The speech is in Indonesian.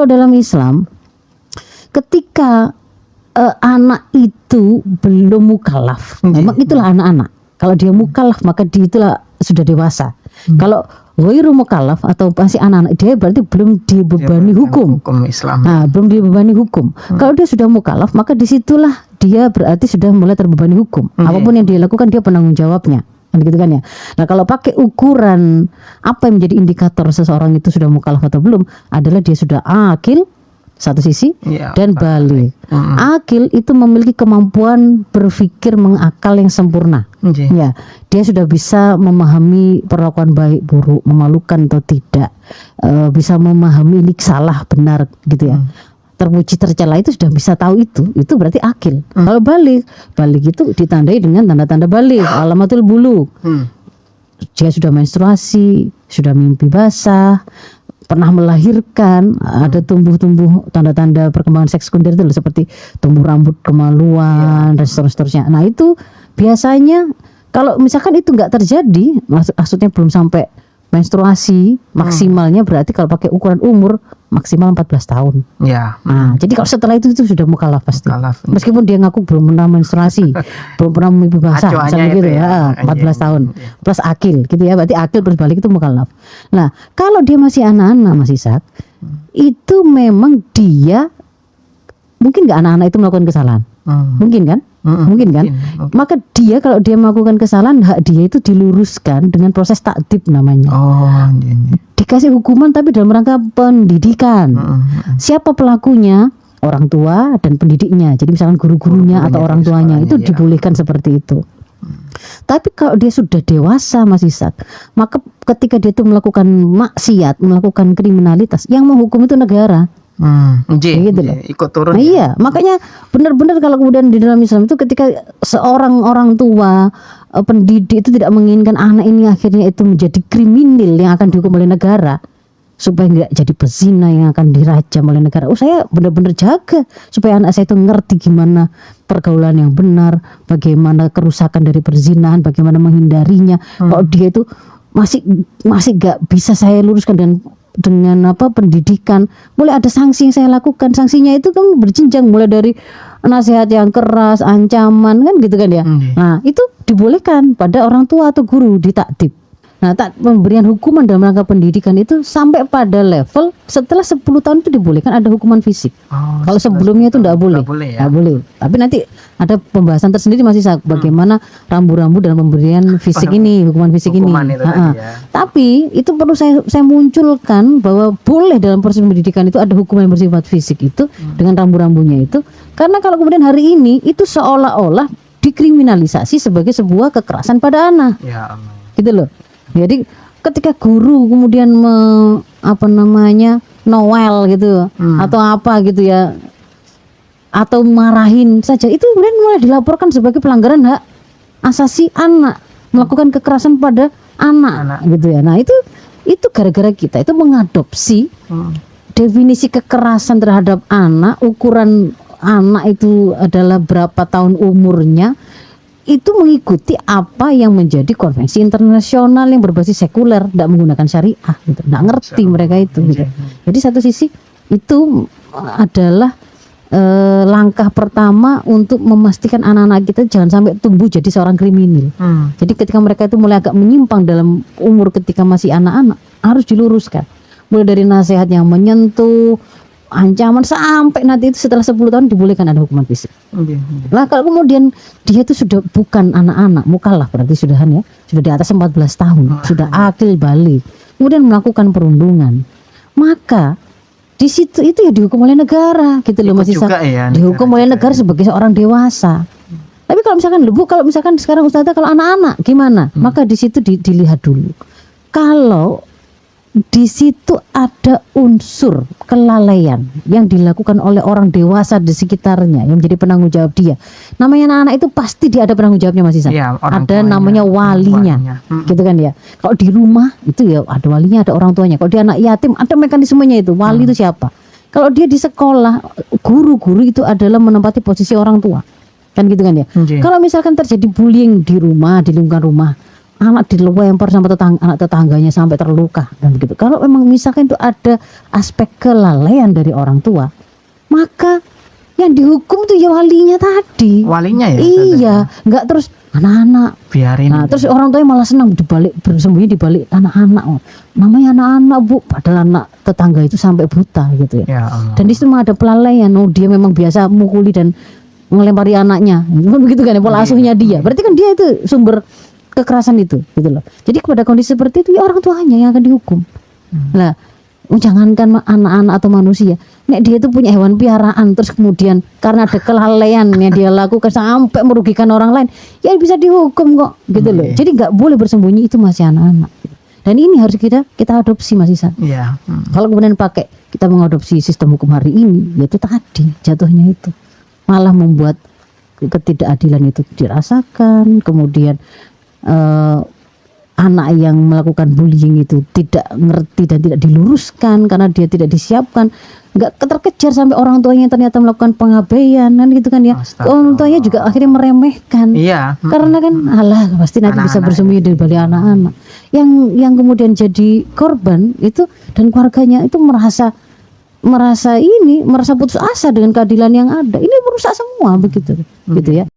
Dalam Islam, ketika anak itu belum mukallaf, memang itulah anak-anak. Kalau dia mukallaf maka dia itulah sudah dewasa. Kalau ghairu mukallaf atau masih anak-anak, dia berarti belum dibebani hukum Islam. Nah, belum dibebani hukum. Kalau dia sudah mukallaf maka disitulah dia berarti sudah mulai terbebani hukum. Apapun yang dia lakukan dia penanggung jawabnya. Kan gitu kan ya. Nah, kalau pakai ukuran apa yang menjadi indikator seseorang itu sudah mukallaf atau belum adalah dia sudah akil satu sisi dan baligh. Akil itu memiliki kemampuan berpikir mengakal yang sempurna. Ya, dia sudah bisa memahami perlakuan baik buruk, memalukan atau tidak, bisa memahami ini salah benar gitu ya. Terpuji tercela itu sudah bisa tahu itu berarti akil. Kalau baligh itu ditandai dengan tanda-tanda baligh, alamatul bulugh. Dia sudah menstruasi, sudah mimpi basah, pernah melahirkan, ada tumbuh tanda-tanda perkembangan seks sekunder itu seperti tumbuh rambut kemaluan dan seterusnya. Nah, itu biasanya kalau misalkan itu nggak terjadi, maksudnya belum sampai menstruasi maksimalnya, berarti kalau pakai ukuran umur maksimal 14 tahun. Nah, jadi kalau setelah itu sudah mukallaf pasti. Meskipun dia ngaku belum pernah menstruasi, belum pernah mimpi basah, misalnya gitu ya, 14 tahun plus akil gitu ya, berarti akil plus balik itu mukallaf. Nah, kalau dia masih anak-anak, Mas Ishak, itu memang dia mungkin nggak anak-anak itu melakukan kesalahan, mungkin kan? Mungkin kan? Maka dia kalau dia melakukan kesalahan, hak dia itu diluruskan dengan proses takdib namanya. Dikasih hukuman tapi dalam rangka pendidikan. Siapa pelakunya? Orang tua dan pendidiknya. Jadi misalkan guru-gurunya atau orang tuanya itu dibolehkan seperti itu. Tapi kalau dia sudah dewasa, Mas Ishak, maka ketika dia itu melakukan maksiat, melakukan kriminalitas, yang menghukum itu negara. Gitu loh. Ikut turun. Nah, iya, makanya benar-benar kalau kemudian di dalam Islam itu ketika seorang orang tua pendidik itu tidak menginginkan anak ini akhirnya itu menjadi kriminal yang akan dihukum oleh negara, supaya nggak jadi pezina yang akan dirajam oleh negara. Saya benar-benar jaga supaya anak saya itu ngerti gimana pergaulan yang benar, bagaimana kerusakan dari perzinahan, bagaimana menghindarinya. Kalau dia itu masih nggak bisa saya luruskan dengan pendidikan, mulai ada sanksi yang saya lakukan. Sanksinya itu kan berjenjang, mulai dari nasihat yang keras, ancaman kan gitu kan ya. Nah, itu dibolehkan pada orang tua atau guru ditakdib. Nah, pemberian hukuman dalam rangka pendidikan itu sampai pada level setelah 10 tahun itu dibolehkan ada hukuman fisik. Kalau sebelumnya itu tidak boleh. Tidak boleh. Tapi nanti ada pembahasan tersendiri masih bagaimana rambu-rambu dalam pemberian fisik ini, hukuman fisik ini. Tapi itu perlu saya munculkan bahwa boleh dalam proses pendidikan itu ada hukuman yang bersifat fisik itu dengan rambu-rambunya itu. Karena kalau kemudian hari ini itu seolah-olah dikriminalisasi sebagai sebuah kekerasan pada anak. Gitu loh. Jadi ketika guru kemudian Noel gitu atau apa gitu ya, atau marahin saja, itu kemudian mulai dilaporkan sebagai pelanggaran hak asasi anak, melakukan kekerasan pada anak gitu ya. Nah, itu gara-gara kita itu mengadopsi definisi kekerasan terhadap anak, ukuran anak itu adalah berapa tahun umurnya, itu mengikuti apa yang menjadi konvensi internasional yang berbasis sekuler, tidak menggunakan syariah gitu. Tidak ngerti mereka itu gitu. Jadi satu sisi itu adalah langkah pertama untuk memastikan anak-anak kita jangan sampai tumbuh jadi seorang kriminal. Jadi ketika mereka itu mulai agak menyimpang dalam umur ketika masih anak-anak, harus diluruskan. Mulai dari nasihat yang menyentuh, ancaman, sampai nanti itu setelah 10 tahun dibolehkan ada hukuman fisik. Nah, kalau kemudian dia itu sudah bukan anak-anak, mukallaf berarti sudah di atas 14 tahun, sudah akil balik, kemudian melakukan perundungan, maka di situ itu ya dihukum oleh negara gitu loh, Mas Ishak. Dihukum oleh negara sebagai seorang dewasa. Tapi kalau misalkan sekarang Ustazah kalau anak-anak gimana? Maka di situ dilihat dulu. Kalau di situ ada unsur kelalaian yang dilakukan oleh orang dewasa di sekitarnya yang menjadi penanggung jawab dia. Namanya anak-anak itu pasti dia ada penanggung jawabnya, Mas Ishak. Ada namanya walinya. Gitu kan ya. Kalau di rumah itu ya ada walinya, ada orang tuanya. Kalau dia anak yatim ada mekanismenya itu. Wali itu siapa? Kalau dia di sekolah, guru-guru itu adalah menempati posisi orang tua. Kan gitu kan ya. Kalau misalkan terjadi bullying di rumah, di lingkungan rumah, anak dilempar sama anak tetangganya sampai terluka dan begitu. Kalau memang misalkan itu ada aspek kelalaian dari orang tua, maka yang dihukum tuh ya walinya tadi. Walinya ya. Iya, nggak terus anak-anak. Biarin. Nah, terus orang tuanya malah senang bersembunyi di balik anak-anak. Oh, namanya anak-anak Bu, padahal anak tetangga itu sampai buta gitu ya. Ya Allah. Dan di situ memang ada pelalaian. Oh, dia memang biasa mukuli dan melempari anaknya. Begitu kan ya, pola asuhnya dia. Berarti kan dia itu sumber kekerasan itu gitu loh. Jadi kepada kondisi seperti itu ya orang tuanya yang akan dihukum. Lah, jangankan anak-anak atau manusia, nek dia itu punya hewan piaraan terus kemudian karena ada kelalaian yang dia lakukan sampai merugikan orang lain, ya bisa dihukum kok gitu loh. Jadi nggak boleh bersembunyi, itu masih anak-anak. Dan ini harus kita adopsi Mas Isan. Iya. Kalau kemudian kita mengadopsi sistem hukum hari ini, yaitu tadi jatuhnya itu malah membuat ketidakadilan itu dirasakan, kemudian anak yang melakukan bullying itu tidak ngerti dan tidak diluruskan karena dia tidak disiapkan, nggak terkejar sampai orang tuanya ternyata melakukan pengabaian kan gitu kan ya. Orang tuanya juga akhirnya meremehkan. Iya. Karena kan alah pasti nanti bisa bersembunyi di balik anak-anak. Yang kemudian jadi korban itu dan keluarganya itu merasa putus asa dengan keadilan yang ada. Ini merusak semua begitu gitu ya.